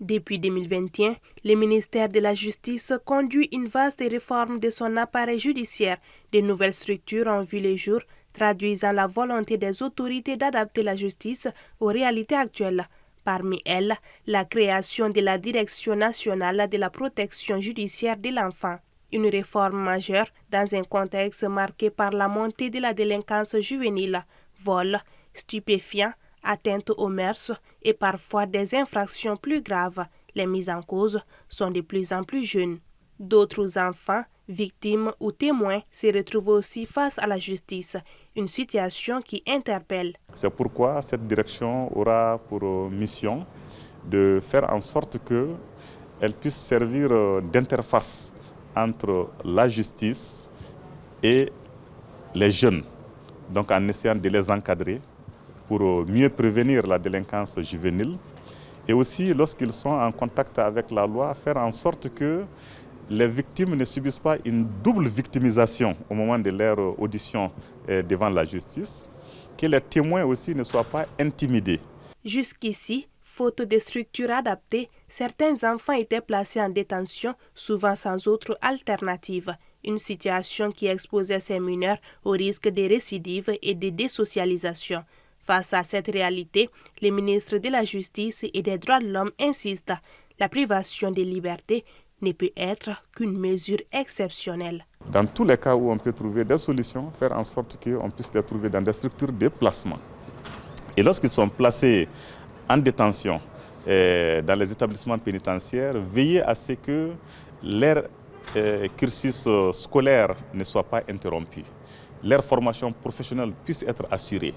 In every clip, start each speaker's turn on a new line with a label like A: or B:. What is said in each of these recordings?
A: Depuis 2021, le ministère de la Justice conduit une vaste réforme de son appareil judiciaire. De nouvelles structures ont vu le jour, traduisant la volonté des autorités d'adapter la justice aux réalités actuelles. Parmi elles, la création de la Direction nationale de la protection judiciaire de l'enfant. Une réforme majeure dans un contexte marqué par la montée de la délinquance juvénile, vols, stupéfiants, atteintes aux mœurs et parfois des infractions plus graves. Les mises en cause sont de plus en plus jeunes. D'autres enfants, victimes ou témoins se retrouvent aussi face à la justice, une situation qui interpelle.
B: C'est pourquoi cette direction aura pour mission de faire en sorte qu'elle puisse servir d'interface entre la justice et les jeunes, donc en essayant de les encadrer pour mieux prévenir la délinquance juvénile et aussi lorsqu'ils sont en contact avec la loi, faire en sorte que les victimes ne subissent pas une double victimisation au moment de leur audition devant la justice, que les témoins aussi ne soient pas intimidés.
A: Jusqu'ici, faute de structures adaptées, certains enfants étaient placés en détention, souvent sans autre alternative. Une situation qui exposait ces mineurs au risque de récidive et de désocialisation. Face à cette réalité, le ministre de la Justice et des Droits de l'Homme insiste. La privation de liberté ne peut être qu'une mesure exceptionnelle.
B: Dans tous les cas où on peut trouver des solutions, faire en sorte qu'on puisse les trouver dans des structures de placement. Et lorsqu'ils sont placés en détention dans les établissements pénitentiaires, veiller à ce que leur cursus scolaire ne soit pas interrompu, leur formation professionnelle puisse être assurée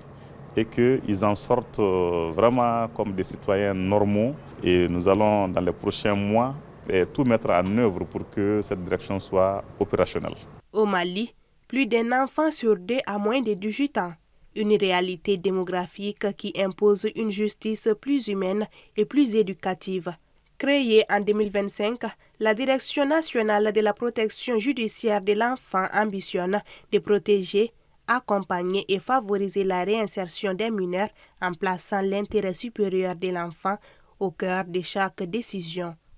B: et qu'ils en sortent vraiment comme des citoyens normaux. Et nous allons, dans les prochains mois, tout mettre en œuvre pour que cette direction soit opérationnelle.
A: Au Mali, plus d'un enfant sur deux a moins de 18 ans. Une réalité démographique qui impose une justice plus humaine et plus éducative. Créée en 2025, la Direction nationale de la protection judiciaire de l'enfant ambitionne de protéger, accompagner et favoriser la réinsertion des mineurs en plaçant l'intérêt supérieur de l'enfant au cœur de chaque décision.